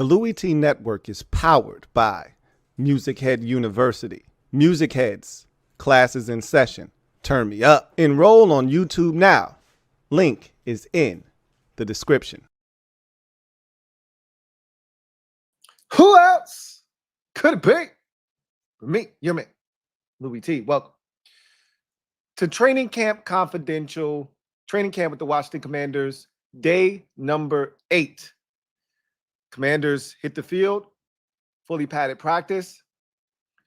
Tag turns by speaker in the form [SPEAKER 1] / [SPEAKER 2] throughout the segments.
[SPEAKER 1] The Louie T Network is powered by MusicHead University. MusicHeads, classes in session. Turn me up. Enroll on YouTube now. Link is in the description.
[SPEAKER 2] Who else could it be? Me, your man, Louie T. Welcome to Training Camp Confidential, Training Camp with the Washington Commanders, day number 8. Commanders hit the field, fully padded practice.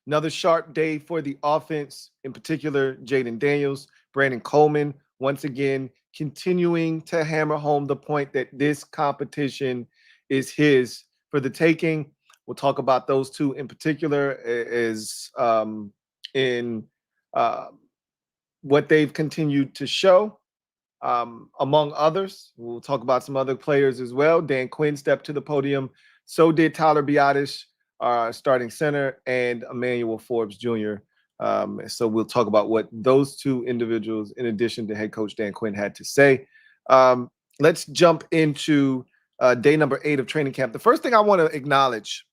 [SPEAKER 2] Another sharp day for the offense, in particular, Jaden Daniels, Brandon Coleman, once again, continuing to hammer home the point that this competition is his for the taking. We'll talk about those two in particular as what they've continued to show. Among others, we'll talk about some other players as well. Dan Quinn stepped to the podium. So did Tyler Biadasz, our starting center, and Emmanuel Forbes Jr. So we'll talk about what those two individuals, in addition to head coach Dan Quinn, had to say. Let's jump into day number 8 of training camp. The first thing I want to acknowledge,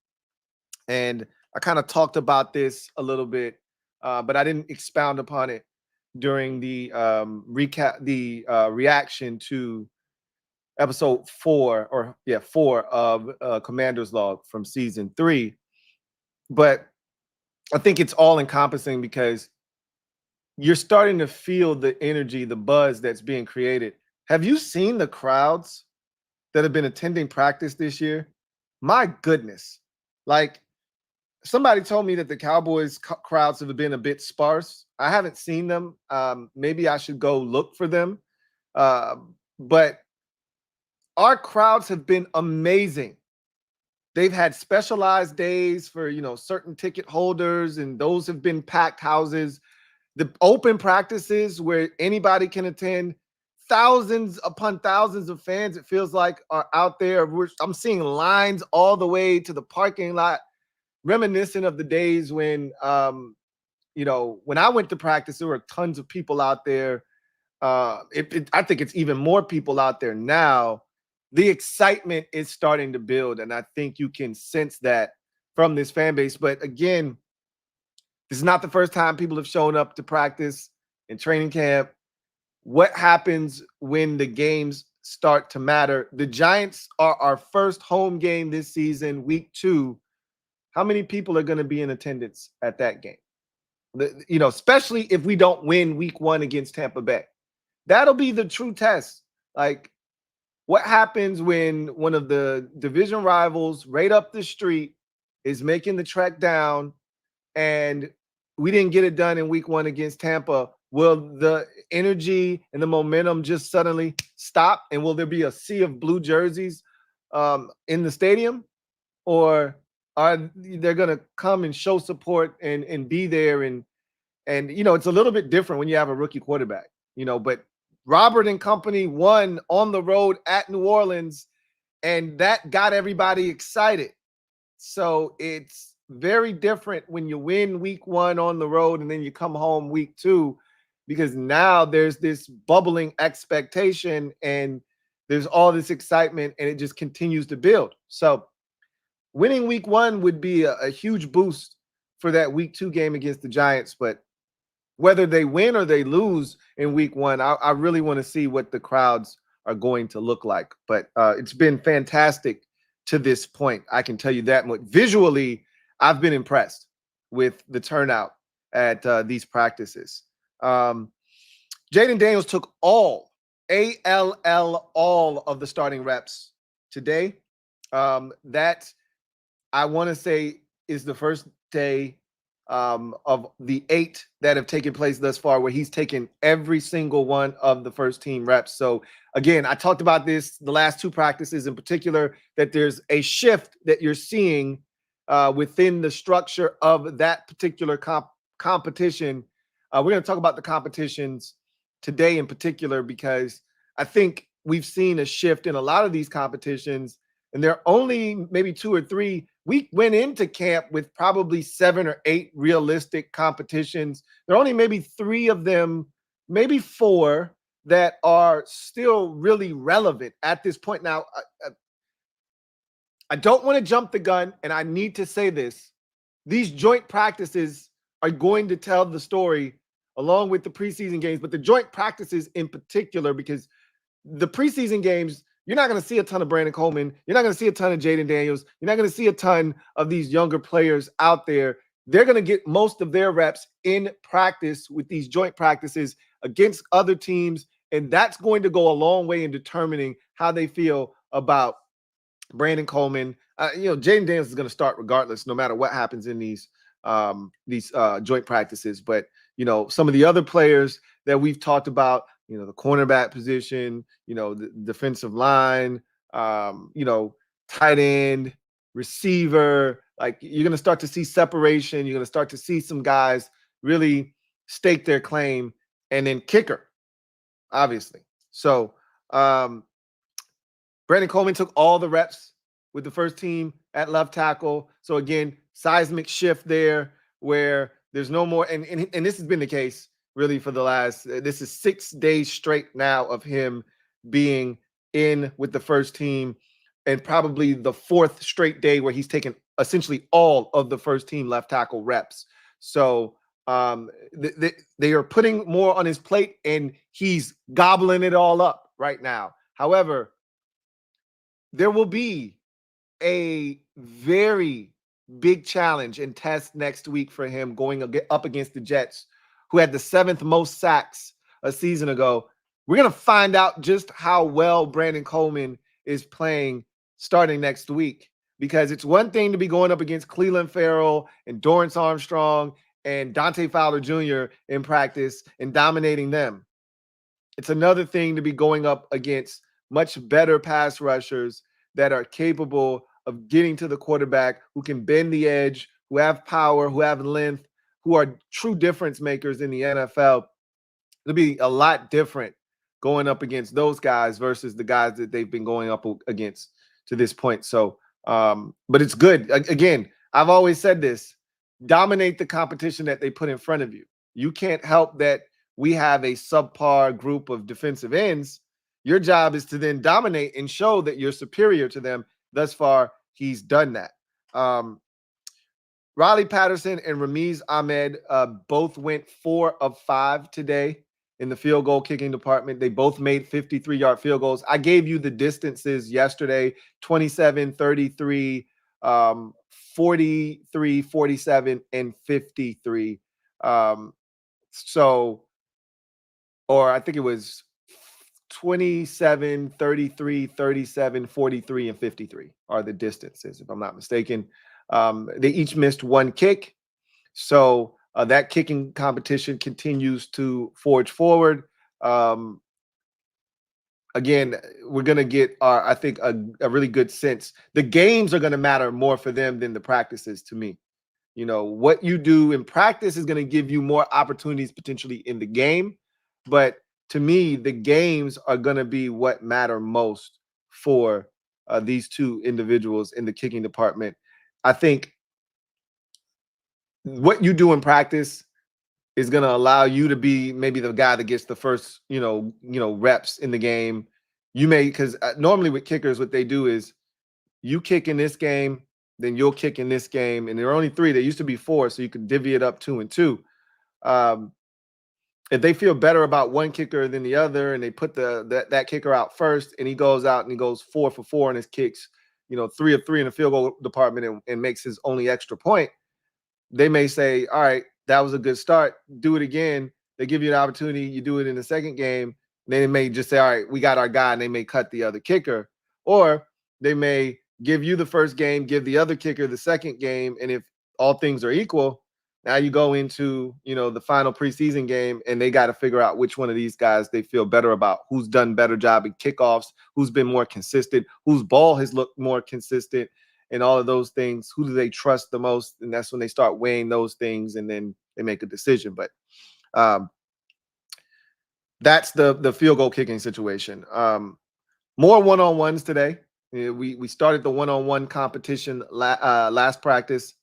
[SPEAKER 2] and I kind of talked about this a little bit, but I didn't expound upon it during the reaction to episode 4 of Commander's Log from season 3. But I think it's all encompassing because you're starting to feel the energy, the buzz that's being created. Have you seen the crowds that have been attending practice this year? My goodness. Like, somebody told me that the Cowboys crowds have been a bit sparse. I haven't seen them. Maybe I should go look for them. But our crowds have been amazing. They've had specialized days for, certain ticket holders, and those have been packed houses. The open practices where anybody can attend, thousands upon thousands of fans, it feels like, are out there. I'm seeing lines all the way to the parking lot, reminiscent of the days when, when I went to practice, there were tons of people out there. I think it's even more people out there now. The excitement is starting to build, and I think you can sense that from this fan base. But again, this is not the first time people have shown up to practice in training camp. What happens when the games start to matter? The Giants are our first home game this season, week 2. How many people are going to be in attendance at that game? Especially if we don't win week 1 against Tampa Bay. That'll be the true test. Like, what happens when one of the division rivals right up the street is making the trek down and we didn't get it done in week 1 against Tampa? Will the energy and the momentum just suddenly stop? And will there be a sea of blue jerseys in the stadium? Or are they going to come and show support and be there? And it's a little bit different when you have a rookie quarterback, but Robert and company won on the road at New Orleans, and that got everybody excited. So it's very different when you win week 1 on the road and then you come home week 2, because now there's this bubbling expectation and there's all this excitement, and it just continues to build. So winning week 1 would be a huge boost for that week 2 game against the Giants. But whether they win or they lose in week 1, I really want to see what the crowds are going to look like. But it's been fantastic to this point. I can tell you that much. Visually, I've been impressed with the turnout at these practices. Jaden Daniels took all of the starting reps today. That, I want to say, is the first day of the 8 that have taken place thus far where he's taken every single one of the first team reps. So again, I talked about this the last 2 practices in particular, that there's a shift that you're seeing within the structure of that particular competition. We're going to talk about the competitions today in particular, because I think we've seen a shift in a lot of these competitions, and there are only maybe 2 or 3. We went into camp with probably 7 or 8 realistic competitions. There are only maybe 3 of them, maybe 4, that are still really relevant at this point. Now, I don't want to jump the gun, and I need to say this. These joint practices are going to tell the story along with the preseason games, but the joint practices in particular, because the preseason games, you're not going to see a ton of Brandon Coleman. You're not going to see a ton of Jaden Daniels. You're not going to see a ton of these younger players out there. They're going to get most of their reps in practice with these joint practices against other teams, and that's going to go a long way in determining how they feel about Brandon Coleman. Jaden Daniels is going to start regardless, no matter what happens in these joint practices. But, some of the other players that we've talked about, the cornerback position, the defensive line, tight end, receiver, like you're going to start to see separation. You're going to start to see some guys really stake their claim, and then kicker, obviously. So Brandon Coleman took all the reps with the first team at left tackle. So again, seismic shift there where there's no more, and this has been the case really for the last, this is 6 days straight now of him being in with the first team, and probably the 4th straight day where he's taken essentially all of the first team left tackle reps. So they are putting more on his plate, and he's gobbling it all up right now. However, there will be a very big challenge and test next week for him going up against the Jets, who had the 7th most sacks a season ago. We're going to find out just how well Brandon Coleman is playing starting next week, because it's one thing to be going up against Cleveland Farrell and Dorrance Armstrong and Dante Fowler Jr. in practice and dominating them. It's another thing to be going up against much better pass rushers that are capable of getting to the quarterback, who can bend the edge, who have power, who have length, who are true difference makers in the NFL. It'll be a lot different going up against those guys versus the guys that they've been going up against to this point. So, but it's good. Again, I've always said this: dominate the competition that they put in front of you. You can't help that we have a subpar group of defensive ends. Your job is to then dominate and show that you're superior to them. Thus far, he's done that. Riley Patterson and Ramiz Ahmed both went 4 of 5 today in the field goal kicking department. They both made 53-yard field goals. I gave you the distances yesterday: 27, 33, 43, 47, and 53. Or I think it was 27, 33, 37, 43, and 53 are the distances, if I'm not mistaken. They each missed 1 kick. So that kicking competition continues to forge forward. Again, we're going to get, I think, a really good sense. The games are going to matter more for them than the practices to me. What you do in practice is going to give you more opportunities potentially in the game. But to me, the games are going to be what matter most for these two individuals in the kicking department. I think what you do in practice is going to allow you to be maybe the guy that gets the first, reps in the game. You may, because normally with kickers, what they do is you kick in this game, then you'll kick in this game. And there are only 3. There used to be 4, so you could divvy it up 2 and 2. If they feel better about one kicker than the other, and they put that kicker out first, and he goes out and he goes 4 for 4 in his kicks, 3 of 3 in the field goal department, and makes his only extra point, they may say, all right, that was a good start. Do it again. They give you an opportunity. You do it in the second game. Then they may just say, all right, we got our guy, and they may cut the other kicker. Or they may give you the first game, give the other kicker the second game, and if all things are equal, now you go into, the final preseason game, and they got to figure out which one of these guys they feel better about, who's done better job in kickoffs, who's been more consistent, whose ball has looked more consistent, and all of those things. Who do they trust the most? And that's when they start weighing those things, and then they make a decision. But that's the field goal kicking situation. More one-on-ones today. We started the one-on-one competition last practice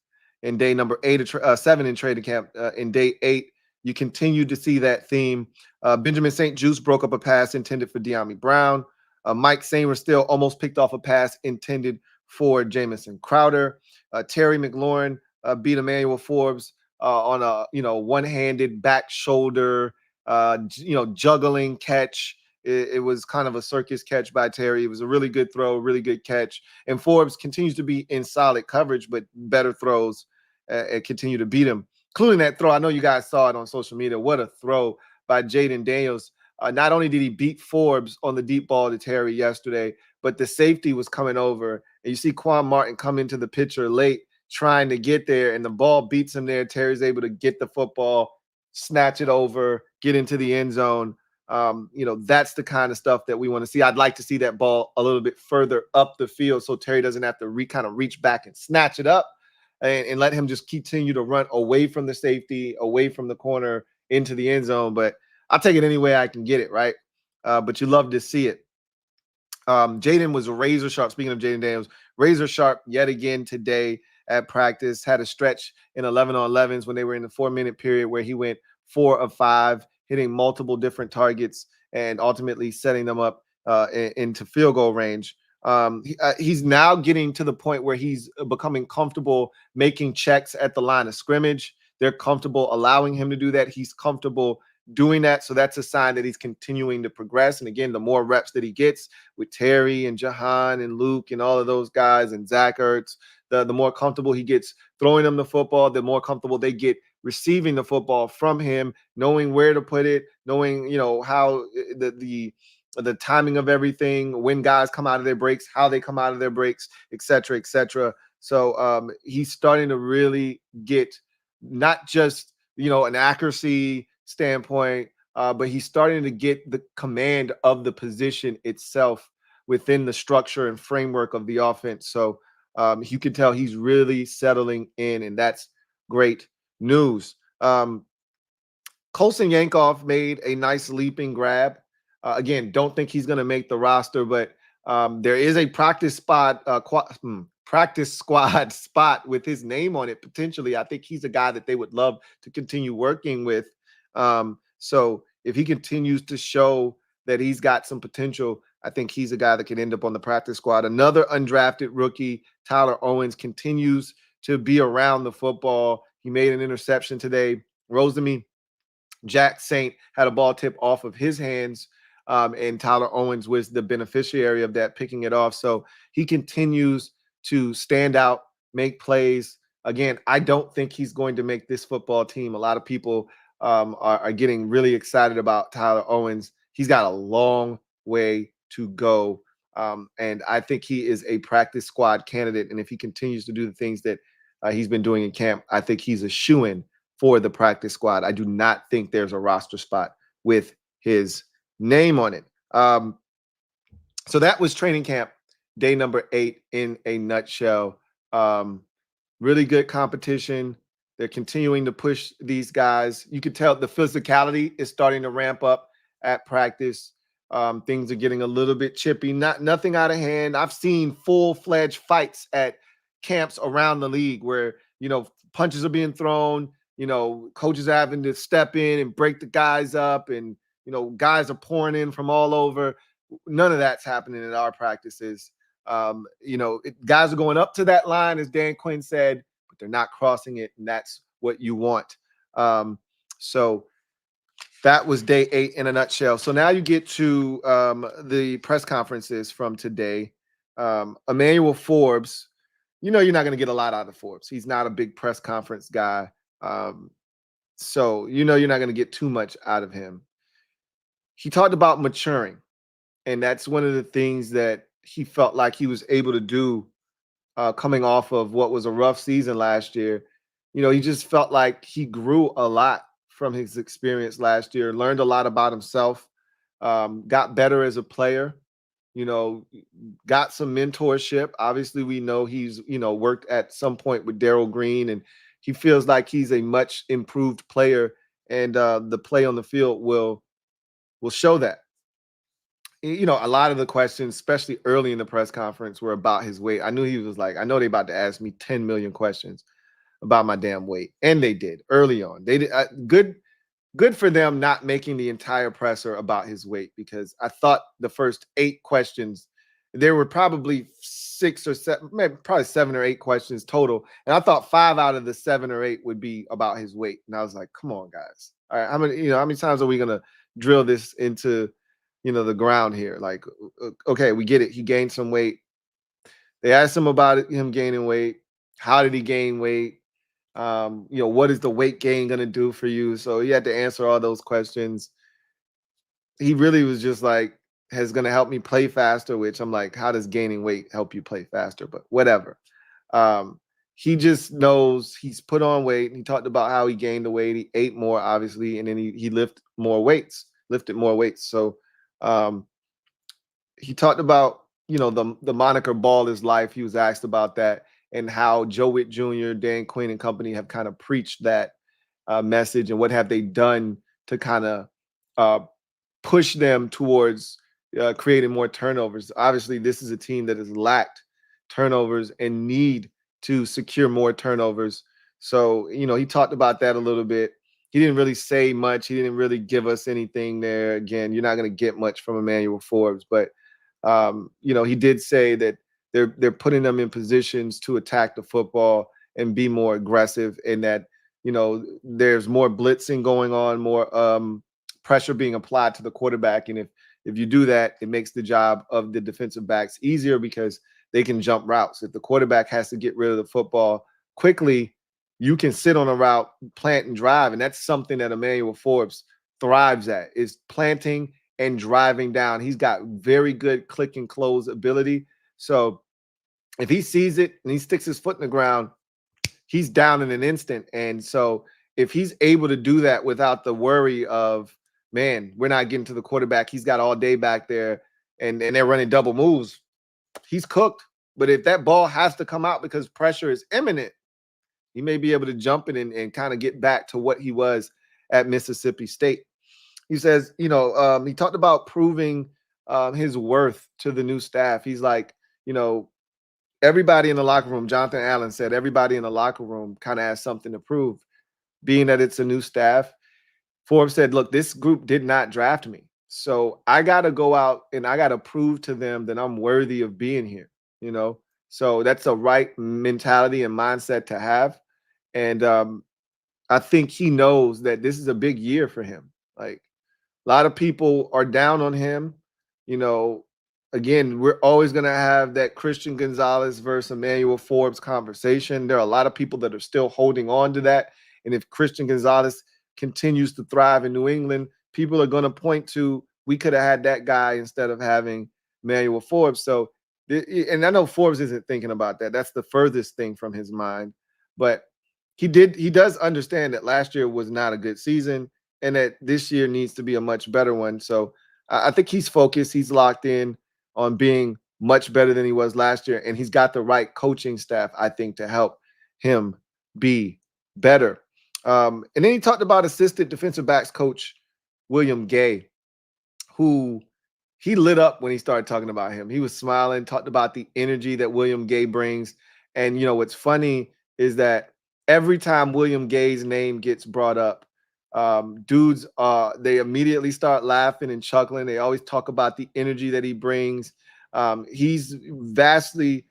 [SPEAKER 2] in day number 7 in training camp. In day 8, you continue to see that theme. Benjamin St. Juste broke up a pass intended for De'Ami Brown. Mike Samer still almost picked off a pass intended for Jamison Crowder. Terry McLaurin beat Emmanuel Forbes on a one-handed back shoulder juggling catch. It was kind of a circus catch by Terry. It was a really good throw, really good catch. And Forbes continues to be in solid coverage, but better throws continue to beat him, including that throw. I know you guys saw it on social media. What a throw by Jaden Daniels. Not only did he beat Forbes on the deep ball to Terry yesterday, but the safety was coming over. And you see Quan Martin come into the picture late, trying to get there, and the ball beats him there. Terry's able to get the football, snatch it over, get into the end zone. That's the kind of stuff that we want to see. I'd like to see that ball a little bit further up the field so Terry doesn't have to kind of reach back and snatch it up, and let him just continue to run away from the safety, away from the corner, into the end zone. But I'll take it any way I can get it, right? But you love to see it. Jaden was razor sharp. Speaking of Jaden Daniels, razor sharp yet again today at practice. Had a stretch in 11-on-11s when they were in the 4-minute period where he went 4 of 5, hitting multiple different targets and ultimately setting them up into field goal range. He's now getting to the point where he's becoming comfortable making checks at the line of scrimmage. They're comfortable allowing him to do that. He's comfortable doing that. So that's a sign that he's continuing to progress. And again, the more reps that he gets with Terry and Jahan and Luke and all of those guys and Zach Ertz, the more comfortable he gets throwing them the football, the more comfortable they get receiving the football from him, knowing where to put it, knowing, how the timing of everything, when guys come out of their breaks, how they come out of their breaks, et cetera, et cetera. So he's starting to really get not just, an accuracy standpoint, but he's starting to get the command of the position itself within the structure and framework of the offense. So you can tell he's really settling in, and that's great news. Colson Yankoff made a nice leaping grab. Again, don't think he's going to make the roster, but there is a practice squad spot with his name on it potentially. I think he's a guy that they would love to continue working with. So if he continues to show that he's got some potential, I think he's a guy that can end up on the practice squad. Another undrafted rookie, Tyler Owens, continues to be around the football. He made an interception today. Rosemy Jack Saint had a ball tip off of his hands, and Tyler Owens was the beneficiary of that, picking it off. So he continues to stand out, make plays. Again, I don't think he's going to make this football team. A lot of people are getting really excited about Tyler Owens. He's got a long way to go, and I think he is a practice squad candidate. And if he continues to do the things that he's been doing in camp, I think he's a shoo-in for the practice squad. I do not think there's a roster spot with his name on it. So that was training camp day number 8 in a nutshell. Really good competition. They're continuing to push these guys. You could tell the physicality is starting to ramp up at practice. Things are getting a little bit chippy, nothing out of hand. I've seen full-fledged fights at camps around the league where, punches are being thrown, coaches are having to step in and break the guys up, and, guys are pouring in from all over. None of that's happening at our practices. Guys are going up to that line, as Dan Quinn said, but they're not crossing it, and that's what you want. So that was day 8 in a nutshell. So now you get to the press conferences from today. Emmanuel Forbes, you're not going to get a lot out of Forbes. He's not a big press conference guy. So you're not going to get too much out of him. He talked about maturing, and that's one of the things that he felt like he was able to do coming off of what was a rough season last year. He just felt like he grew a lot from his experience last year, learned a lot about himself, got better as a player, got some mentorship. Obviously, we know he's, worked at some point with Darryl Green, and he feels like he's a much improved player, and the play on the field will show that. A lot of the questions, especially early in the press conference, were about his weight. I knew he was like, I know they're about to ask me 10 million questions about my damn weight. And they did early on. They did good for them not making the entire presser about his weight, because I thought the first 8 questions There were probably 6 or 7, maybe probably 7 or 8 questions total. And I thought 5 out of the 7 or 8 would be about his weight. And I was like, come on, guys. All right, how many times are we gonna drill this into, the ground here? Like, okay, we get it. He gained some weight. They asked him about him gaining weight. How did he gain weight? What is the weight gain gonna do for you? So he had to answer all those questions. He really was just like, has going to help me play faster, which I'm like, how does gaining weight help you play faster? But whatever. He just knows he's put on weight. He talked about how he gained the weight. He ate more, obviously, and then he lifted more weights. So he talked about, the moniker ball is life. He was asked about that and how Joe Witt Jr., Dan Quinn and company have kind of preached that message, and what have they done to kind of push them towards creating more turnovers. Obviously, this is a team that has lacked turnovers and need to secure more turnovers. So, he talked about that a little bit. He didn't really say much. He didn't really give us anything there. Again, you're not going to get much from Emmanuel Forbes, but he did say that they're putting them in positions to attack the football and be more aggressive, and that there's more blitzing going on, more pressure being applied to the quarterback. And if you do that, it makes the job of the defensive backs easier because they can jump routes. If the quarterback has to get rid of the football quickly, you can sit on a route, plant and drive. And that's something that Emmanuel Forbes thrives at, is planting and driving down. He's got very good click and close ability. So if he sees it and he sticks his foot in the ground, he's down in an instant. And so if he's able to do that without the worry of, man, we're not getting to the quarterback, he's got all day back there, and they're running double moves, he's cooked. But if that ball has to come out because pressure is imminent, he may be able to jump it and kind of get back to what he was at Mississippi State. He says, he talked about proving his worth to the new staff. He's like, everybody in the locker room, Jonathan Allen said, everybody in the locker room kind of has something to prove, being that it's a new staff. Forbes said, look, this group did not draft me. So I got to go out and I got to prove to them that I'm worthy of being here, So that's the right mentality and mindset to have. And I think he knows that this is a big year for him. Like, a lot of people are down on him. Again, we're always going to have that Christian Gonzalez versus Emmanuel Forbes conversation. There are a lot of people that are still holding on to that. And if Christian Gonzalez continues to thrive in New England, people are going to point to, we could have had that guy instead of having Emmanuel Forbes. So, and I know Forbes isn't thinking about that. That's the furthest thing from his mind. But he does understand that last year was not a good season and that this year needs to be a much better one. So I think he's focused. He's locked in on being much better than he was last year. And he's got the right coaching staff, I think, to help him be better. And then he talked about assistant defensive backs coach William Gay, who he lit up when he started talking about him. He was smiling, talked about the energy that William Gay brings. And, what's funny is that every time William Gay's name gets brought up, dudes, they immediately start laughing and chuckling. They always talk about the energy that he brings. He's vastly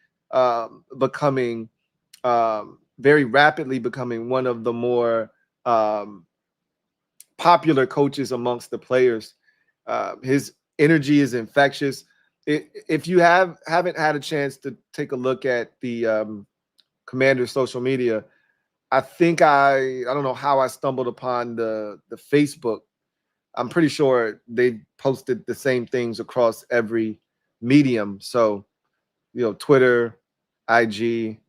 [SPEAKER 2] becoming very rapidly becoming one of the more popular coaches amongst the players. His energy is infectious. If you haven't had a chance to take a look at the Commander's social media, I think I don't know how I stumbled upon the Facebook. I'm pretty sure they posted the same things across every medium. So, Twitter, IG,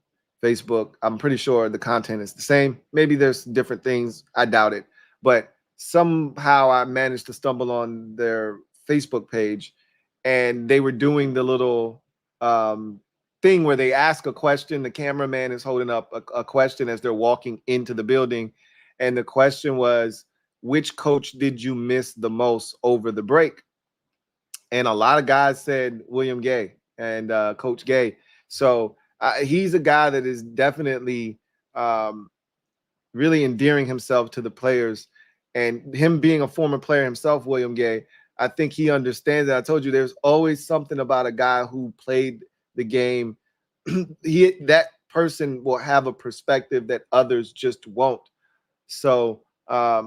[SPEAKER 2] Facebook, I'm pretty sure the content is the same. Maybe there's different things. I doubt it. But somehow I managed to stumble on their Facebook page, and they were doing the little thing where they ask a question. The cameraman is holding up a question as they're walking into the building. And the question was, which coach did you miss the most over the break? And a lot of guys said William Gay and Coach Gay. So he's a guy that is definitely really endearing himself to the players. And him being a former player himself, William Gay, I think he understands that. I told you there's always something about a guy who played the game. That person will have a perspective that others just won't. So I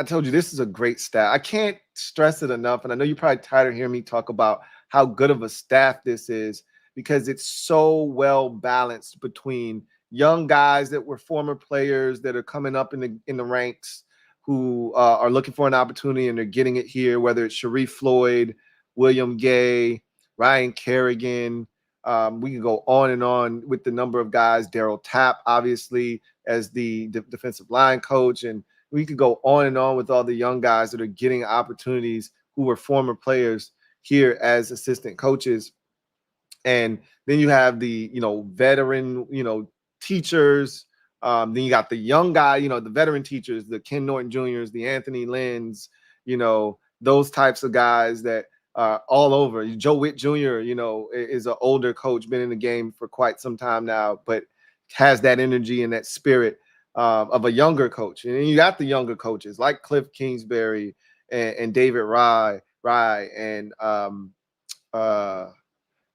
[SPEAKER 2] told you this is a great staff. I can't stress it enough. And I know you're probably tired of hearing me talk about how good of a staff this is, because it's so well balanced between young guys that were former players that are coming up in the ranks, who are looking for an opportunity and they're getting it here, whether it's Sharif Floyd, William Gay, Ryan Kerrigan. We can go on and on with the number of guys. Daryl Tapp, obviously, as the defensive line coach. And we could go on and on with all the young guys that are getting opportunities who were former players here as assistant coaches. And then you have the, veteran, teachers. Then you got the young guy, the veteran teachers, the Ken Norton Juniors, the Anthony Lynn's, those types of guys that are all over. Joe Witt Jr., is an older coach, been in the game for quite some time now, but has that energy and that spirit of a younger coach. And then you got the younger coaches like Cliff Kingsbury and David Rye and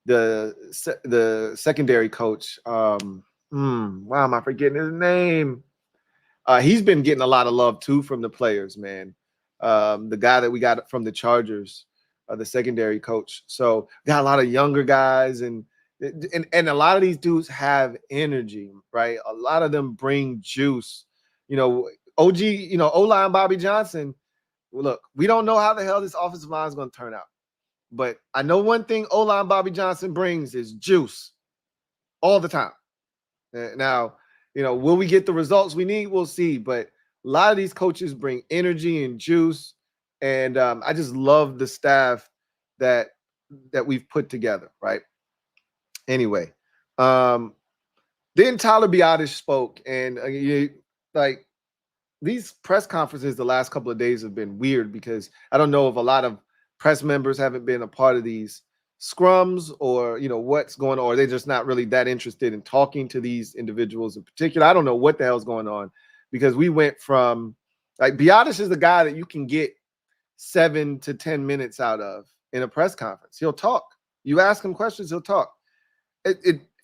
[SPEAKER 2] the secondary coach. Why am I forgetting his name? He's been getting a lot of love too from the players, man. The guy that we got from the Chargers, the secondary coach. So got a lot of younger guys, and a lot of these dudes have energy, right? A lot of them bring juice. OG, O-line Bobby Johnson. Look, we don't know how the hell this offensive line is going to turn out. But I know one thing O-line Bobby Johnson brings is juice all the time. Now, will we get the results we need? We'll see. But a lot of these coaches bring energy and juice. And I just love the staff that we've put together, right? Anyway, then Tyler Biadasz spoke. And these press conferences the last couple of days have been weird, because I don't know if a lot of press members haven't been a part of these scrums, or what's going on, or they're just not really that interested in talking to these individuals in particular. I don't know what the hell's going on, because we went from Biadasz is the guy that you can get 7 to 10 minutes out of in a press conference. He'll talk. You ask him questions, he'll talk.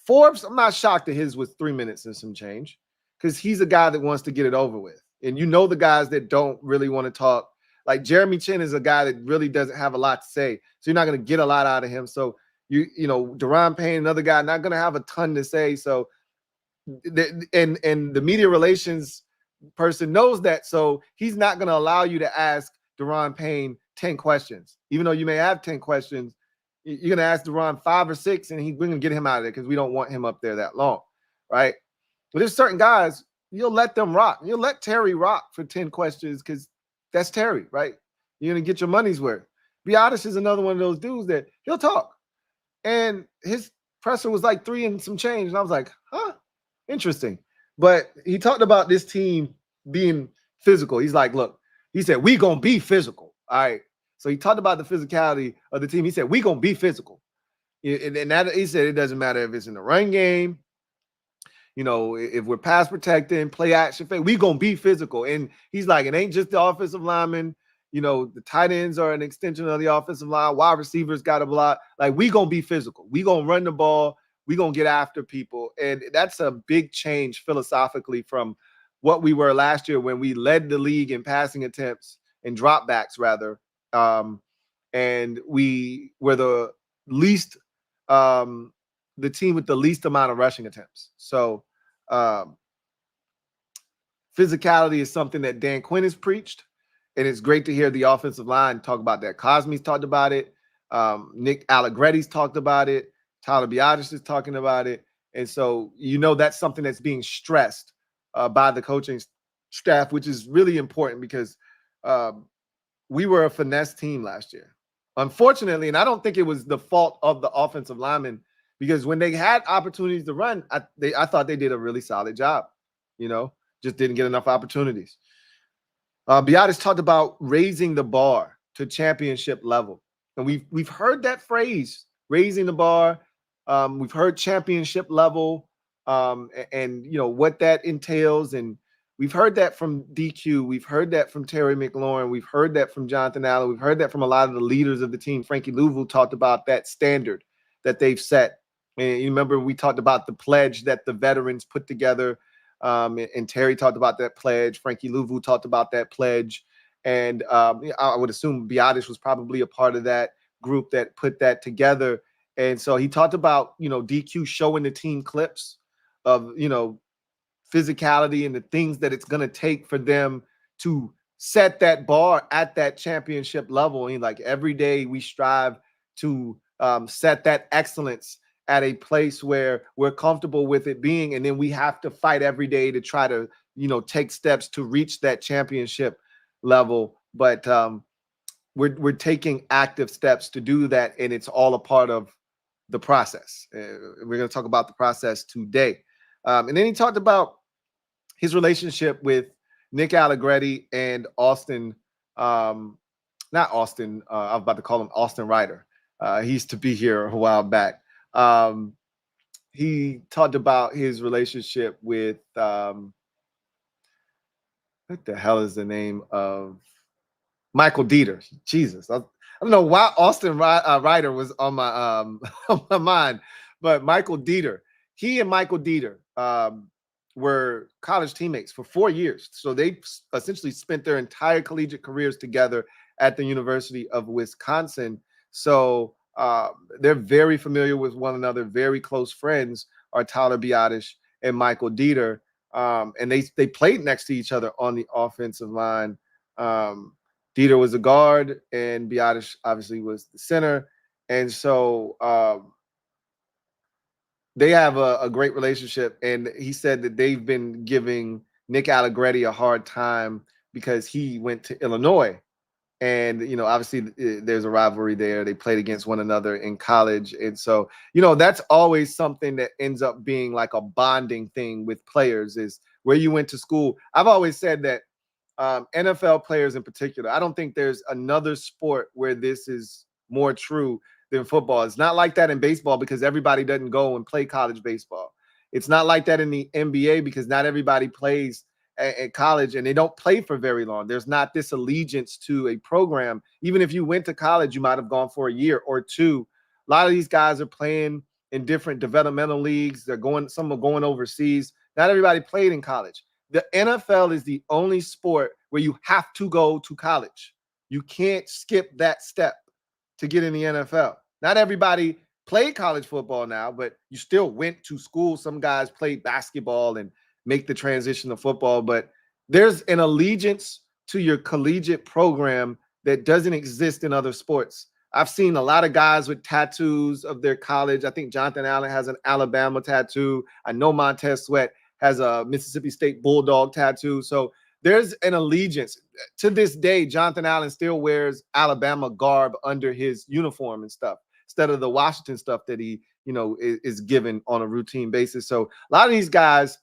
[SPEAKER 2] Forbes, I'm not shocked that his was 3 minutes and some change, because he's a guy that wants to get it over with. And the guys that don't really want to talk. Like Jeremy Chin is a guy that really doesn't have a lot to say, so you're not going to get a lot out of him. So Deron Payne, another guy, not going to have a ton to say. So and the media relations person knows that, so he's not going to allow you to ask Deron Payne 10 questions, even though you may have 10 questions. You're going to ask Deron 5 or 6, and we're going to get him out of there, because we don't want him up there that long, right? But there's certain guys you'll let them rock. You'll let Terry rock for 10 questions, because that's Terry, right? You're going to get your money's worth. Biadasz is another one of those dudes that he'll talk. And his presser was like 3 and some change. And I was like, interesting. But he talked about this team being physical. He's like, look, he said, we going to be physical. All right. So he talked about the physicality of the team. He said, we going to be physical. And that, he said, it doesn't matter if it's in the run game, if we're pass protecting, play action, we going to be physical. And he's like, it ain't just the offensive linemen. The tight ends are an extension of the offensive line. Wide receivers got to block. Like, we going to be physical. We going to run the ball. We going to get after people. And that's a big change philosophically from what we were last year, when we led the league in passing attempts and dropbacks, rather. And we were the least the team with the least amount of rushing attempts. So physicality is something that Dan Quinn has preached, and it's great to hear the offensive line talk about that. Cosme's talked about it. Nick Allegretti's talked about it. Tyler Biadasz is talking about it. And so, that's something that's being stressed by the coaching staff, which is really important, because we were a finesse team last year. Unfortunately, and I don't think it was the fault of the offensive linemen, because when they had opportunities to run, I thought they did a really solid job. Just didn't get enough opportunities. Biadasz talked about raising the bar to championship level, and we've heard that phrase, raising the bar. We've heard championship level, and what that entails, and We've heard that from DQ. We've heard that from Terry McLaurin. We've heard that from Jonathan Allen. We've heard that from a lot of the leaders of the team. Frankie Louvu talked about that standard that they've set. And you remember we talked about the pledge that the veterans put together. And Terry talked about that pledge. Frankie Louvu talked about that pledge. And I would assume Biadasz was probably a part of that group that put that together. And so he talked about, DQ showing the team clips of, physicality and the things that it's going to take for them to set that bar at that championship level. And like every day we strive to set that excellence at a place where we're comfortable with it being, and then we have to fight every day to try to, take steps to reach that championship level. But we're taking active steps to do that, and it's all a part of the process. We're going to talk about the process today. And then he talked about his relationship with Nick Allegretti and Austin, not Austin, I was about to call him Austin Ryder. He used to be here a while back. He talked about his relationship with, what the hell is the name of Michael Dieter? Jesus, I don't know why Austin Ryder was on my on my mind, but Michael Dieter. He and Michael Dieter were college teammates for 4 years. So they essentially spent their entire collegiate careers together at the University of Wisconsin. So they're very familiar with one another, very close friends are Tyler Biadasz and Michael Dieter. And they played next to each other on the offensive line. Dieter was a guard and Biadasz obviously was the center. And so they have a great relationship, and he said that they've been giving Nick Allegretti a hard time because he went to Illinois, and obviously there's a rivalry there. They played against one another in college, and so that's always something that ends up being like a bonding thing with players is where you went to school. I've always said that NFL players in particular, I don't think there's another sport where this is more true than football. It's not like that in baseball because everybody doesn't go and play college baseball. It's not like that in the NBA because not everybody plays at college and they don't play for very long. There's not this allegiance to a program. Even if you went to college, you might have gone for a year or two. A lot of these guys are playing in different developmental leagues. Some are going overseas. Not everybody played in college. The NFL is the only sport where you have to go to college. You can't skip that step to get in the NFL. Not everybody played college football now, but you still went to school. Some guys played basketball and make the transition to football, but there's an allegiance to your collegiate program that doesn't exist in other sports. I've seen a lot of guys with tattoos of their college. I think Jonathan Allen has an Alabama tattoo. I know Montez Sweat has a Mississippi State Bulldog tattoo. So there's an allegiance. To this day, Jonathan Allen still wears Alabama garb under his uniform and stuff instead of the Washington stuff that he, is given on a routine basis. So a lot of these guys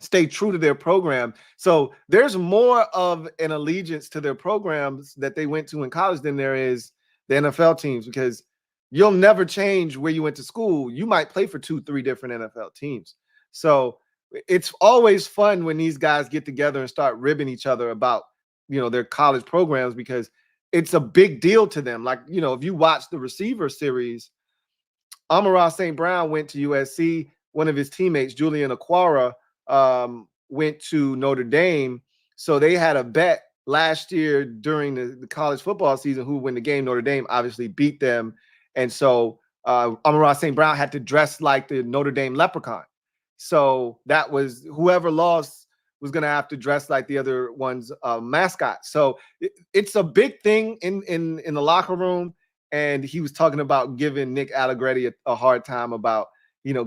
[SPEAKER 2] stay true to their program. So there's more of an allegiance to their programs that they went to in college than there is the NFL teams, because you'll never change where you went to school. You might play for 2-3 different NFL teams. So it's always fun when these guys get together and start ribbing each other about, their college programs, because it's a big deal to them. Like, if you watch the receiver series, Amon-Ra St. Brown went to USC. One of his teammates, Julian Okwara, went to Notre Dame. So they had a bet last year during the college football season who would win the game. Notre Dame obviously beat them. And so Amon-Ra St. Brown had to dress like the Notre Dame leprechaun. So that was whoever lost was going to have to dress like the other one's mascot. So it's a big thing in the locker room. And he was talking about giving Nick Allegretti a hard time about,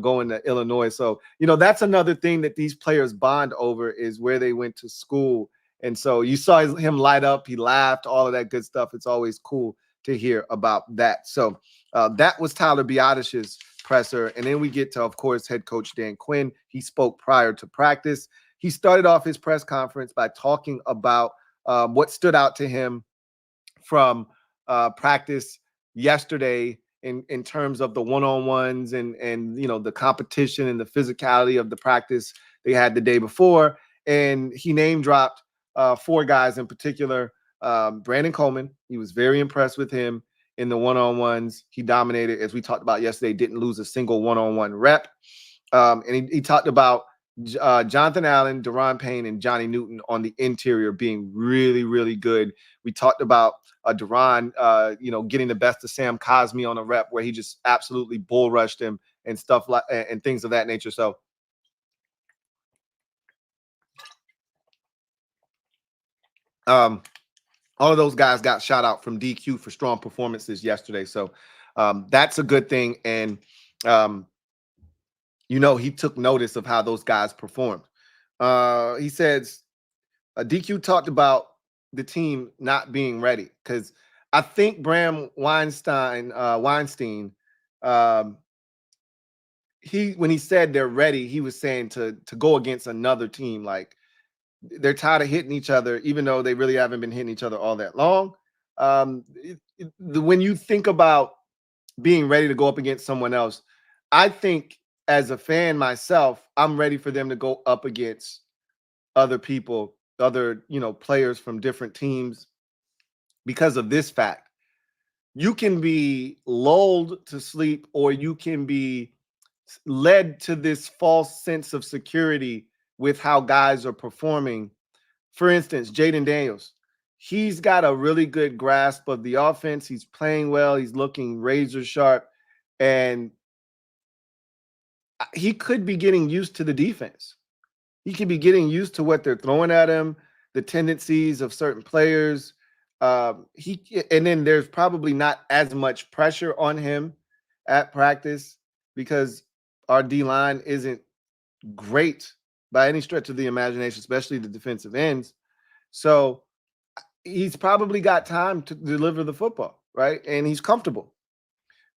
[SPEAKER 2] going to Illinois. So, that's another thing that these players bond over is where they went to school. And so you saw him light up. He laughed, all of that good stuff. It's always cool to hear about that. So that was Tyler Biadasz's presser. And then we get to, of course, head coach Dan Quinn. He spoke prior to practice. He started off his press conference by talking about what stood out to him from practice yesterday in terms of the one-on-ones and the competition and the physicality of the practice they had the day before. And he name dropped 4 guys in particular. Brandon Coleman, he was very impressed with him in the one-on-ones. He dominated, as we talked about yesterday, didn't lose a single one-on-one rep. And he talked about Jonathan Allen, Deron Payne, and Johnny Newton on the interior being really, really good. We talked about Deron, getting the best of Sam Cosmi on a rep where he just absolutely bull rushed him and stuff like and things of that nature. So all of those guys got shout out from DQ for strong performances yesterday. So that's a good thing. And he took notice of how those guys performed. He says DQ talked about the team not being ready, because I think Bram Weinstein, when he said they're ready, he was saying to go against another team. Like, they're tired of hitting each other, even though they really haven't been hitting each other all that long. When you think about being ready to go up against someone else, I think as a fan myself, I'm ready for them to go up against other people, other players from different teams, because of this fact. You can be lulled to sleep, or you can be led to this false sense of security with how guys are performing. For instance, Jaden Daniels, he's got a really good grasp of the offense. He's playing well. He's looking razor sharp, and he could be getting used to the defense. He could be getting used to what they're throwing at him, the tendencies of certain players. And then there's probably not as much pressure on him at practice, because our D-line isn't great by any stretch of the imagination, especially the defensive ends. So he's probably got time to deliver the football, right? And he's comfortable.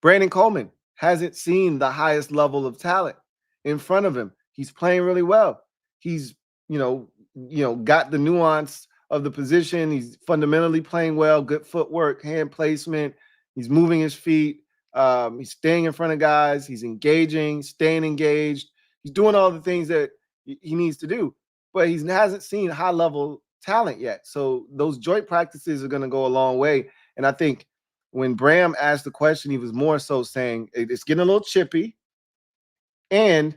[SPEAKER 2] Brandon Coleman hasn't seen the highest level of talent in front of him. He's playing really well. He's, got the nuance of the position. He's fundamentally playing well, good footwork, hand placement. He's moving his feet. He's staying in front of guys. He's engaging, staying engaged. He's doing all the things that he needs to do, but he hasn't seen high-level talent yet. So those joint practices are going to go a long way. And I think when Bram asked the question, he was more so saying it's getting a little chippy, and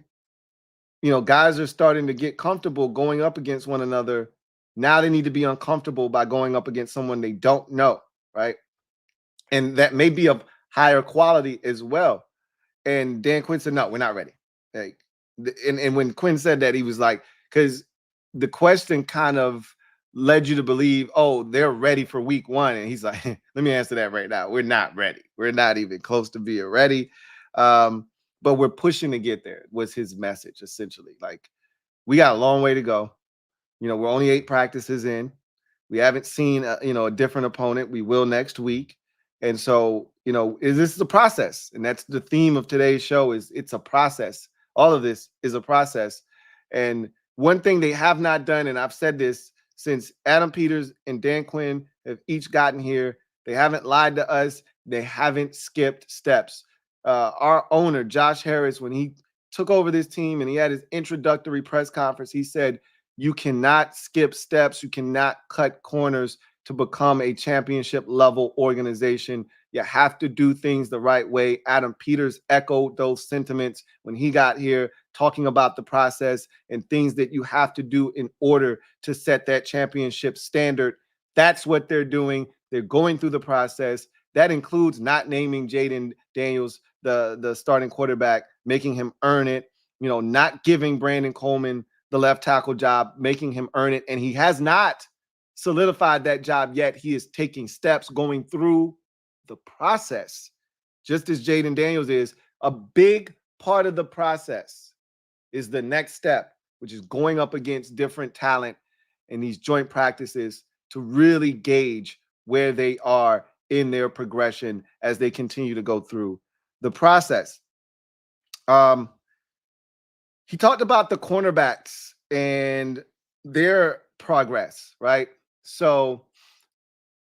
[SPEAKER 2] guys are starting to get comfortable going up against one another. Now they need to be uncomfortable by going up against someone they don't know, right? And that may be of higher quality as well. And Dan Quinn said, no, we're not ready. Like, and when Quinn said that, he was like, because the question kind of led you to believe, oh, they're ready for week 1. And he's like, let me answer that right now. We're not ready. We're not even close to being ready. But we're pushing to get there, was his message, essentially. Like, we got a long way to go. We're only 8 practices in. We haven't seen a different opponent. We will next week. And so, this is a process. And that's the theme of today's show, is it's a process. All of this is a process. And one thing they have not done, and I've said this since Adam Peters and Dan Quinn have each gotten here, they haven't lied to us. They haven't skipped steps. Our owner, Josh Harris, when he took over this team and he had his introductory press conference, he said, you cannot skip steps. You cannot cut corners to become a championship level organization. You have to do things the right way. Adam Peters echoed those sentiments when he got here, talking about the process and things that you have to do in order to set that championship standard. That's what they're doing. They're going through the process. That includes not naming Jaden Daniels the starting quarterback, making him earn it, not giving Brandon Coleman the left tackle job, making him earn it. And he has not solidified that job yet. He is taking steps, going through the process, just as Jaden Daniels is. A big part of the process is the next step, which is going up against different talent in these joint practices to really gauge where they are in their progression as they continue to go through the process. He talked about the cornerbacks and their progress, right? So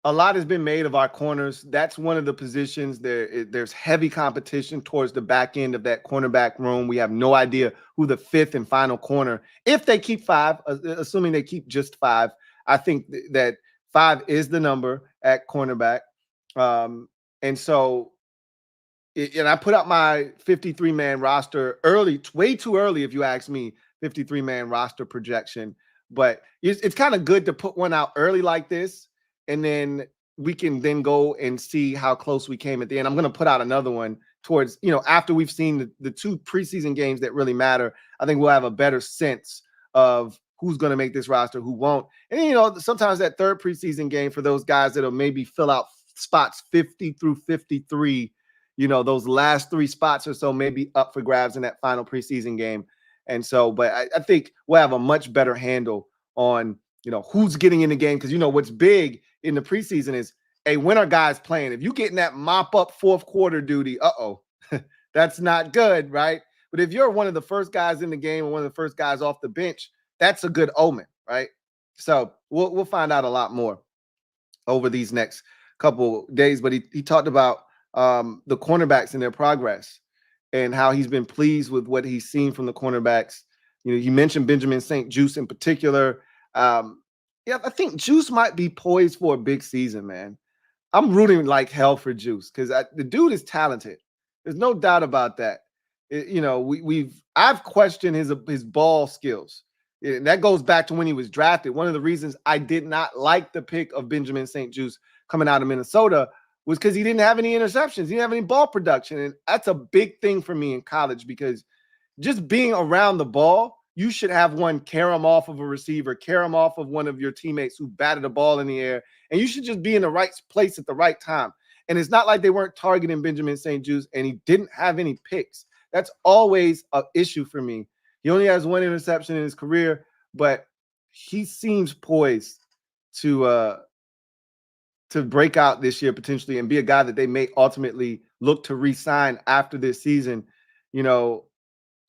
[SPEAKER 2] a lot has been made of our corners. That's one of the positions there's heavy competition towards the back end of that cornerback room. We have no idea who the fifth and final corner, if they keep five, assuming they keep just five. I think that five is the number at cornerback. And so, and I put out my 53-man roster early, way too early, if you ask me, 53-man roster projection. But it's kind of good to put one out early like this, and then we can then go and see how close we came at the end. I'm going to put out another one towards, after we've seen the two preseason games that really matter. I think we'll have a better sense of who's going to make this roster, who won't. And, sometimes that third preseason game for those guys that'll maybe fill out spots 50 through 53, those last three spots or so may be up for grabs in that final preseason game. And so, but I think we'll have a much better handle on, who's getting in the game. Because, what's big in the preseason is, hey, when are guys playing? If you get in that mop-up fourth quarter duty, that's not good, right? But if you're one of the first guys in the game or one of the first guys off the bench, that's a good omen, right? So we'll find out a lot more over these next couple days. But he talked about the cornerbacks and their progress and how he's been pleased with what he's seen from the cornerbacks. He mentioned Benjamin St-Juste in particular. I think Juice might be poised for a big season, man. I'm rooting like hell for Juice because the dude is talented. There's no doubt about that. I've questioned his ball skills. And that goes back to when he was drafted. One of the reasons I did not like the pick of Benjamin St-Juste coming out of Minnesota was because he didn't have any interceptions. He didn't have any ball production. And that's a big thing for me in college because just being around the ball, you should have one carry him off of a receiver, carry him off of one of your teammates who batted the ball in the air. And you should just be in the right place at the right time. And it's not like they weren't targeting Benjamin St-Juste and he didn't have any picks. That's always an issue for me. He only has one interception in his career, but he seems poised to break out this year potentially and be a guy that they may ultimately look to re-sign after this season.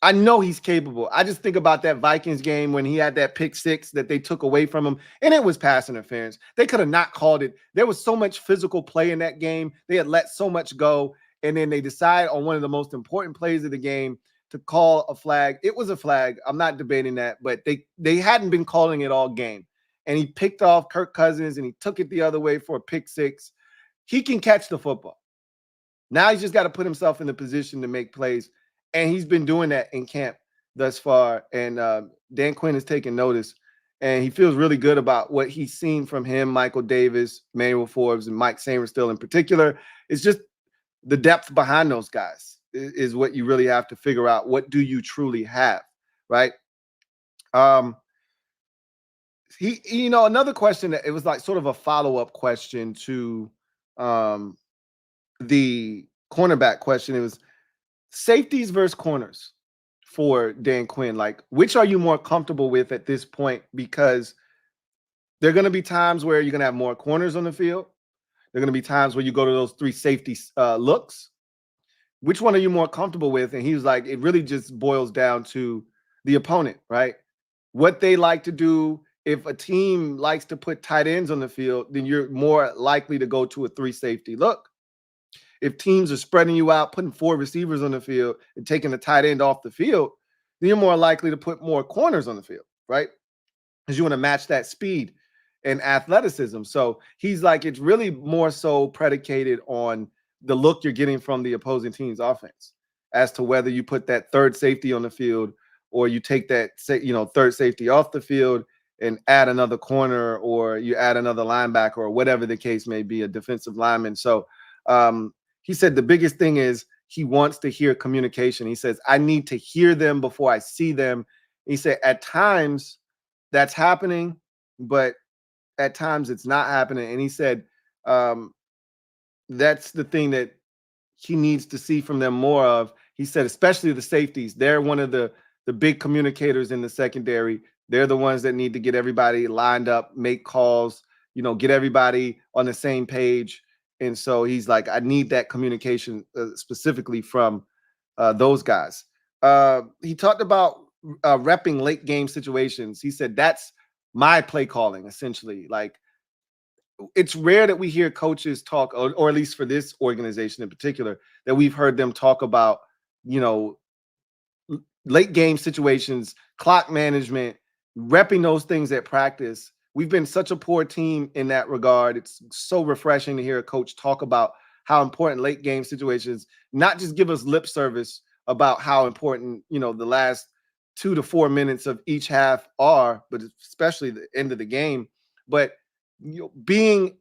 [SPEAKER 2] I know he's capable. I just think about that Vikings game when he had that pick six that they took away from him, and it was pass interference. They could have not called it. There was so much physical play in that game. They had let so much go, and then they decide on one of the most important plays of the game to call a flag. It was a flag. I'm not debating that, but they hadn't been calling it all game. And he picked off Kirk Cousins, and he took it the other way for a pick six. He can catch the football. Now he's just got to put himself in the position to make plays. And he's been doing that in camp thus far. And Dan Quinn has taken notice. And he feels really good about what he's seen from him, Michael Davis, Emmanuel Forbes, and Mike Sainristil in particular. It's just the depth behind those guys is what you really have to figure out. What do you truly have, right? Another question that it was like sort of a follow-up question to the cornerback question. It was safeties versus corners for Dan Quinn. Like, which are you more comfortable with at this point? Because there are going to be times where you're going to have more corners on the field. There are going to be times where you go to those three safety looks. Which one are you more comfortable with? And he was like, it really just boils down to the opponent, right? What they like to do. If a team likes to put tight ends on the field, then you're more likely to go to a three safety look. If teams are spreading you out, putting four receivers on the field and taking the tight end off the field, then you're more likely to put more corners on the field, right? Because you want to match that speed and athleticism. So he's like, it's really more so predicated on the look you're getting from the opposing team's offense as to whether you put that third safety on the field or you take that, third safety off the field and add another corner, or you add another linebacker, or whatever the case may be, a defensive lineman. So he said the biggest thing is he wants to hear communication. He says, I need to hear them before I see them. He said, at times that's happening, but at times it's not happening. And he said that's the thing that he needs to see from them more of. He said, especially the safeties. They're one of the big communicators in the secondary. They're the ones that need to get everybody lined up, make calls, get everybody on the same page. And so he's like, I need that communication specifically from those guys. He talked about repping late game situations. He said, that's my play calling, essentially. Like, it's rare that we hear coaches talk, or at least for this organization in particular, that we've heard them talk about, you know, late game situations, clock management, repping those things at practice. We've been such a poor team in that regard. It's so refreshing to hear a coach talk about how important late game situations, not just give us lip service about how important, you know, the last 2 to 4 minutes of each half are, but especially the end of the game. But you know, being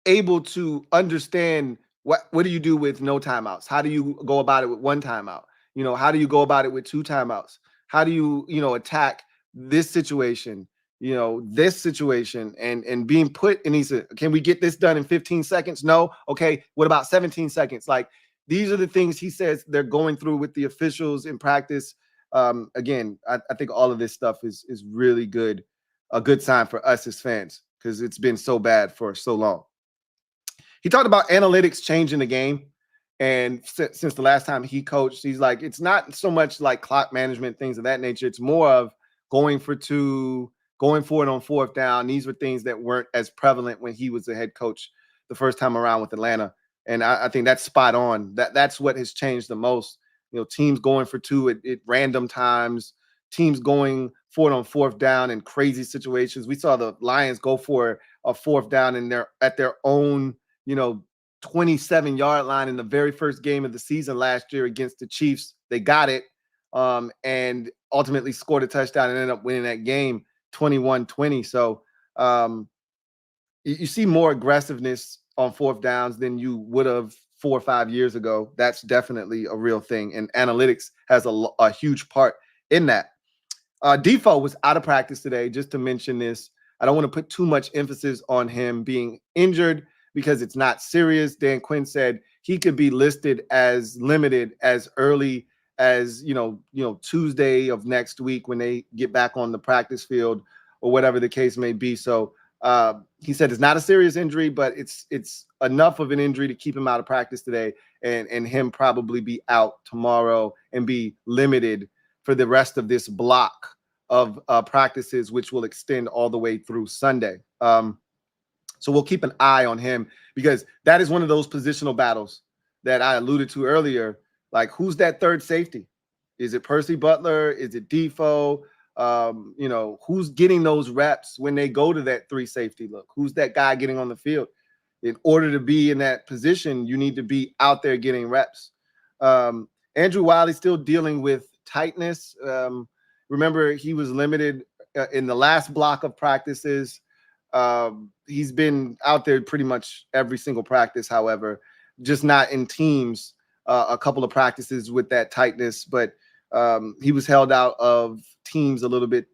[SPEAKER 2] able to understand what do you do with no timeouts? How do you go about it with one timeout? You know, how do you go about it with 2 timeouts? How do you, you know, attack this situation, you know, this situation, and being put in these, can we get this done in 15 seconds? No. Okay. What about 17 seconds? Like, these are the things he says they're going through with the officials in practice. Again, I think all of this stuff is really good, a good sign for us as fans, because it's been so bad for so long. He talked about analytics changing the game. And since the last time he coached, he's like, it's not so much like clock management, things of that nature. It's more of going for 2, going for it on 4th down. These were things that weren't as prevalent when he was the head coach the first time around with Atlanta. And I think that's spot on. That's what has changed the most. You know, teams going for 2 at random times, teams going for it on 4th down in crazy situations. We saw the Lions go for a 4th down and they're at their own, you know, 27-yard line in the very first game of the season last year against the Chiefs. They got it, and ultimately scored a touchdown and ended up winning that game 21-20. So you see more aggressiveness on 4th downs than you would have 4 or 5 years ago. That's definitely a real thing, and analytics has a huge part in that. Defoe was out of practice today, just to mention this. I don't want to put too much emphasis on him being injured, because it's not serious. Dan Quinn said he could be listed as limited as early as, you know, Tuesday of next week when they get back on the practice field, or whatever the case may be. So he said it's not a serious injury, but it's enough of an injury to keep him out of practice today, and him probably be out tomorrow and be limited for the rest of this block of practices, which will extend all the way through Sunday. So we'll keep an eye on him, because that is one of those positional battles that I alluded to earlier. Like, who's that third safety? Is it Percy Butler? Is it Defoe? You know, who's getting those reps when they go to that 3 safety look? Who's that guy getting on the field? In order to be in that position, you need to be out there getting reps. Andrew Wiley's still dealing with tightness. Remember, he was limited in the last block of practices. He's been out there pretty much every single practice, however, just not in teams, a couple of practices with that tightness, but he was held out of teams a little bit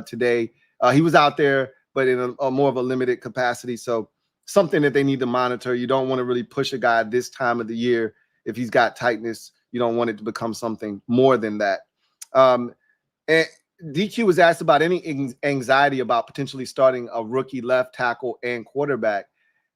[SPEAKER 2] today. He was out there, but in a more of a limited capacity. So something that they need to monitor. You don't want to really push a guy this time of the year. If he's got tightness, you don't want it to become something more than that. And DQ was asked about any anxiety about potentially starting a rookie left tackle and quarterback.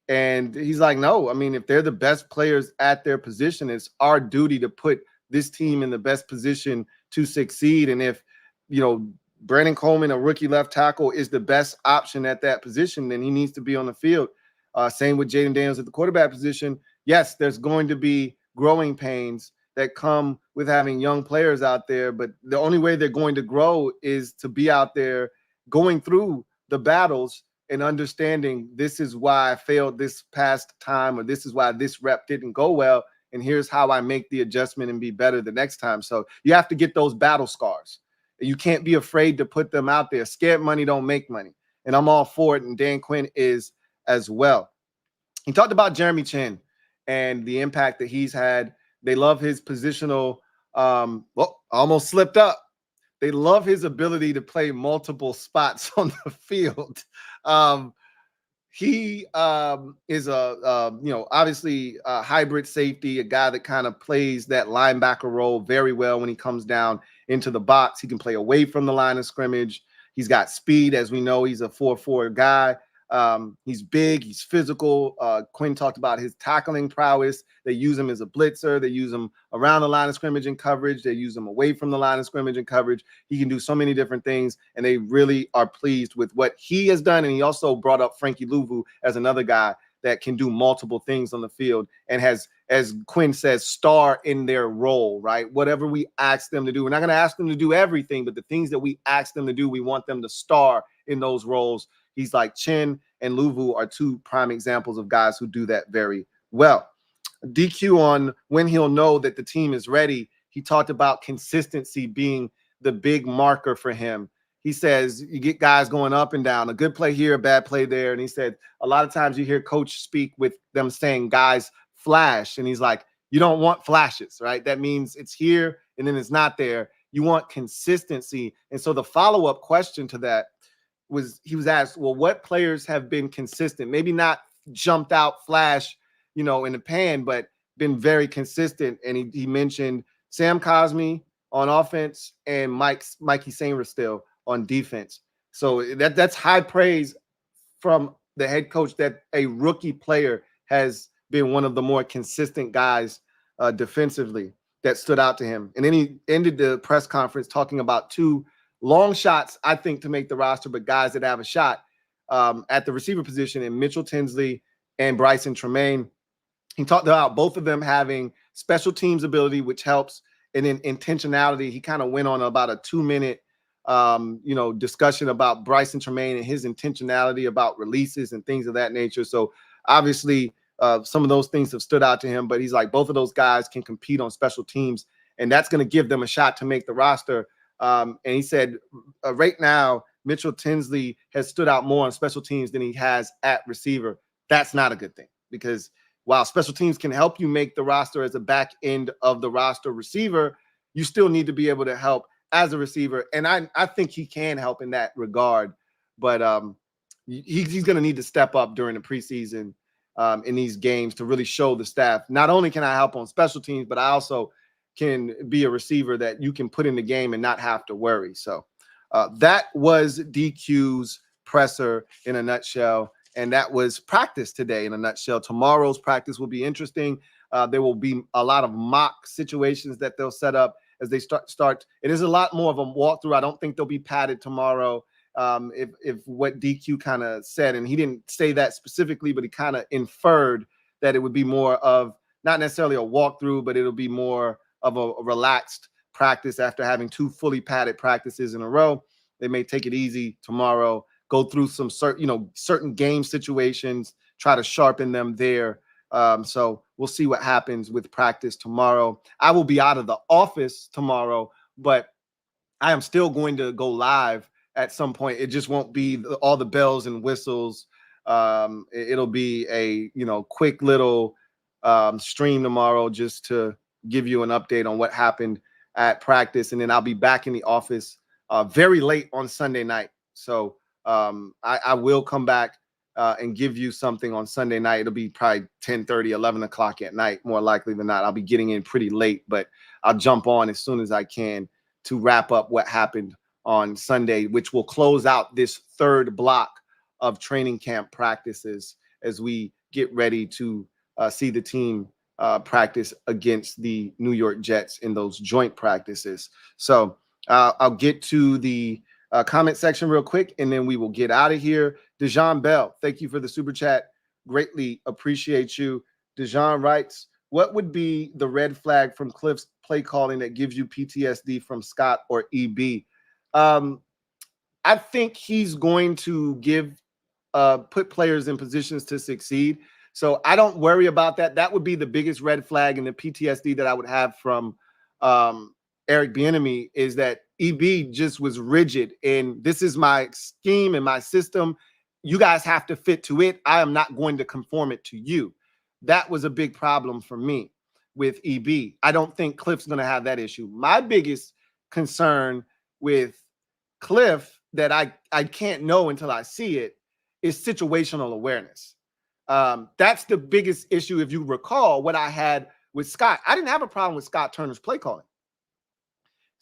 [SPEAKER 2] And he's like, no, I mean, if they're the best players at their position, it's our duty to put this team in the best position to succeed. And if, you know, Brandon Coleman, a rookie left tackle, is the best option at that position, then he needs to be on the field. Same with Jaden Daniels at the quarterback position. Yes, there's going to be growing pains that come with having young players out there, but the only way they're going to grow is to be out there going through the battles and understanding, this is why I failed this past time, or this is why this rep didn't go well, and here's how I make the adjustment and be better the next time. So you have to get those battle scars. You can't be afraid to put them out there. Scared money don't make money, and I'm all for it, and Dan Quinn is as well. He talked about Jeremy Chin and the impact that he's had. They love his positional, well, I almost slipped up. They love his ability to play multiple spots on the field. He is a, you know, obviously a hybrid safety, a guy that kind of plays that linebacker role very well when he comes down into the box. He can play away from the line of scrimmage. He's got speed. As we know, he's a 4.4 guy. He's big, he's physical. Quinn talked about his tackling prowess. They use him as a blitzer. They use him around the line of scrimmage and coverage. They use him away from the line of scrimmage and coverage. He can do so many different things, and they really are pleased with what he has done. And he also brought up Frankie Louvu as another guy that can do multiple things on the field and has, as Quinn says, star in their role, right? Whatever we ask them to do. We're not going to ask them to do everything, but the things that we ask them to do, we want them to star in those roles. He's like Chin and Louvu are two prime examples of guys who do that very well. DQ on when he'll know that the team is ready. He talked about consistency being the big marker for him. He says you get guys going up and down, a good play here, a bad play there. And he said a lot of times you hear coach speak with them saying guys flash. And he's like, you don't want flashes, right? That means it's here and then it's not there. You want consistency. And so the follow-up question to that was, he was asked, well, what players have been consistent? Maybe not jumped out flash, in the pan, but been very consistent. And he mentioned Sam Cosmi on offense and Mikey Sainristil on defense. So that's high praise from the head coach that a rookie player has been one of the more consistent guys defensively that stood out to him. And then he ended the press conference talking about two long shots, I think, to make the roster, but guys that have a shot at the receiver position in Mitchell Tinsley and Bryson Tremaine. He talked about both of them having special teams ability, which helps, and then intentionality. He kind of went on about a 2-minute discussion about Bryson Tremaine and his intentionality about releases and things of that nature. So obviously some of those things have stood out to him, but he's like, both of those guys can compete on special teams, and that's going to give them a shot to make the roster. And he said right now, Mitchell Tinsley has stood out more on special teams than he has at receiver. That's not a good thing, because while special teams can help you make the roster as a back end of the roster receiver, you still need to be able to help as a receiver. And I think he can help in that regard, but he's going to need to step up during the preseason in these games to really show the staff, not only can I help on special teams, but I also can be a receiver that you can put in the game and not have to worry. So that was DQ's presser in a nutshell. And that was practice today in a nutshell. Tomorrow's practice will be interesting. There will be a lot of mock situations that they'll set up as they start. It is a lot more of a walkthrough. I don't think they'll be padded tomorrow. If what DQ kind of said, and he didn't say that specifically, but he kind of inferred that it would be more of not necessarily a walkthrough, but it'll be more of a relaxed practice after having 2 fully padded practices in a row. They may take it easy tomorrow, go through some certain game situations, try to sharpen them there. So we'll see what happens with practice tomorrow. I will be out of the office tomorrow, but I am still going to go live at some point. It just won't be all the bells and whistles. It'll be a quick little stream tomorrow just to give you an update on what happened at practice, and then I'll be back in the office very late on Sunday night. So I will come back and give you something on Sunday night. It'll be probably 10:30, 11 o'clock at night, more likely than not. I'll be getting in pretty late, but I'll jump on as soon as I can to wrap up what happened on Sunday, which will close out this third block of training camp practices as we get ready to see the team practice against the New York Jets in those joint practices. So I'll get to the comment section real quick, and then we will get out of here. Dejan Bell, thank you for the super chat. Greatly appreciate you. Dejan writes, what would be the red flag from Cliff's play calling that gives you PTSD from Scott or EB? I think he's going to put players in positions to succeed. So I don't worry about that. That would be the biggest red flag, and the PTSD that I would have from Eric Bieniemy is that EB just was rigid, and this is my scheme and my system. You guys have to fit to it. I am not going to conform it to you. That was a big problem for me with EB. I don't think Cliff's going to have that issue. My biggest concern with Cliff that I can't know until I see it is situational awareness. That's the biggest issue. If you recall what I had with Scott, I didn't have a problem with Scott Turner's play calling.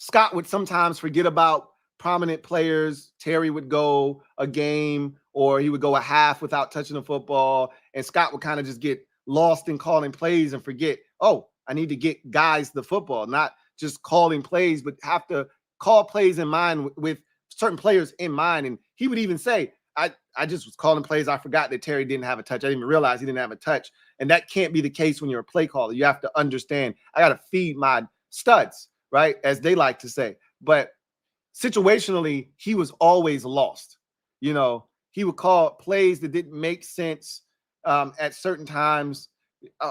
[SPEAKER 2] Scott would sometimes forget about prominent players. Terry would go a game or he would go a half without touching the football, and Scott would kind of just get lost in calling plays and forget, oh, I need to get guys the football, not just calling plays, but have to call plays in mind with certain players in mind. And he would even say, I just was calling plays. I forgot that Terry didn't have a touch. I didn't even realize he didn't have a touch. And that can't be the case when you're a play caller. You have to understand, I got to feed my studs, right? As they like to say. But situationally, he was always lost. You know, he would call plays that didn't make sense at certain times.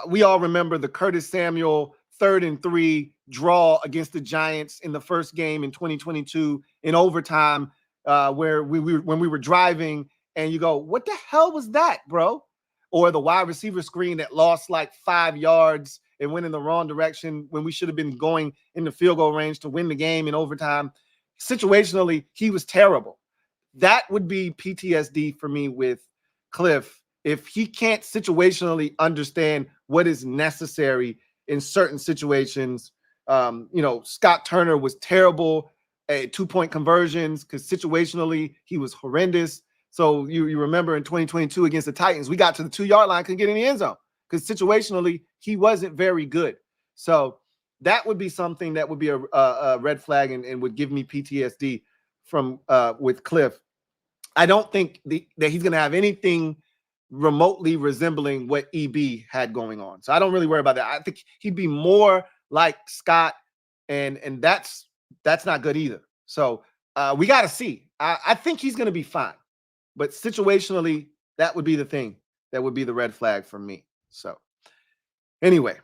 [SPEAKER 2] We all remember the Curtis Samuel 3rd and 3 draw against the Giants in the first game in 2022 in overtime, where when we were driving and you go, what the hell was that, bro? Or the wide receiver screen that lost like 5 yards and went in the wrong direction when we should have been going in the field goal range to win the game in overtime. Situationally, he was terrible. That would be PTSD for me with Cliff. If he can't situationally understand what is necessary in certain situations, Scott Turner was terrible at 2-point conversions because situationally he was horrendous. So you remember in 2022 against the Titans, we got to the 2-yard line, couldn't get in the end zone because situationally he wasn't very good. So that would be something that would be a red flag and would give me PTSD from with Cliff. I don't think that he's going to have anything remotely resembling what EB had going on. So I don't really worry about that. I think he'd be more like Scott, and that's not good either. So we got to see. I think he's going to be fine. But situationally, that would be the thing. That would be the red flag for me. So anyway,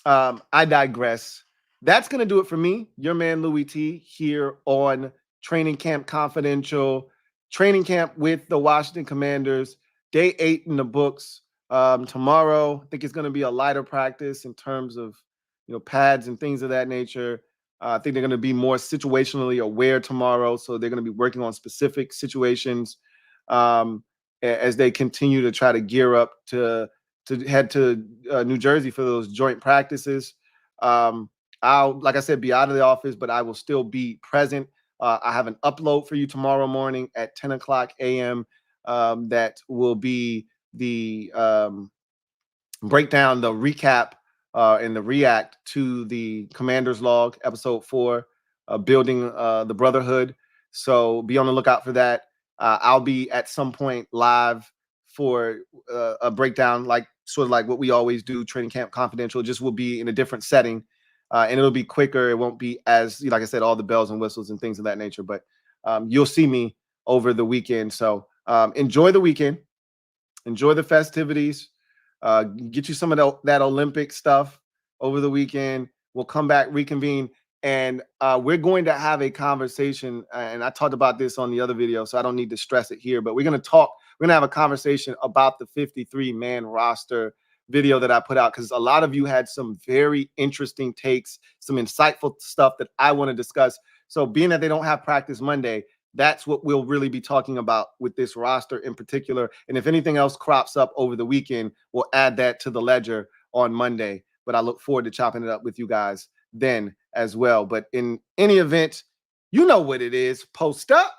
[SPEAKER 2] I digress. That's going to do it for me. Your man, Louie T, here on Training Camp Confidential. Training camp with the Washington Commanders. Day 8 in the books. Tomorrow, I think it's going to be a lighter practice in terms of, pads and things of that nature. I think they're going to be more situationally aware tomorrow. So they're going to be working on specific situations as they continue to try to gear up to head to New Jersey for those joint practices. I'll, like I said, be out of the office, but I will still be present. I have an upload for you tomorrow morning at 10 o'clock a.m. That will be the breakdown, the recap, and the react to the Commander's Log, episode 4, building the Brotherhood. So be on the lookout for that. I'll be at some point live for a breakdown, sort of like what we always do, Training Camp Confidential. It just will be in a different setting, and it'll be quicker. It won't be as, like I said, all the bells and whistles and things of that nature. But you'll see me over the weekend. So enjoy the weekend. Enjoy the festivities. Get you some of that Olympic stuff over the weekend. We'll come back, reconvene, and we're going to have a conversation. And I talked about this on the other video, so I don't need to stress it here. But we're going to have a conversation about the 53-man roster video that I put out, because a lot of you had some very interesting takes, some insightful stuff that I want to discuss. So being that they don't have practice Monday, that's what we'll really be talking about with this roster in particular. And if anything else crops up over the weekend, we'll add that to the ledger on Monday. But I look forward to chopping it up with you guys then as well. But in any event, you know what it is. Post up,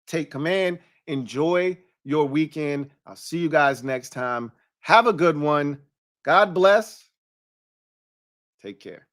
[SPEAKER 2] take command, enjoy your weekend. I'll see you guys next time. Have a good one. God bless. Take care.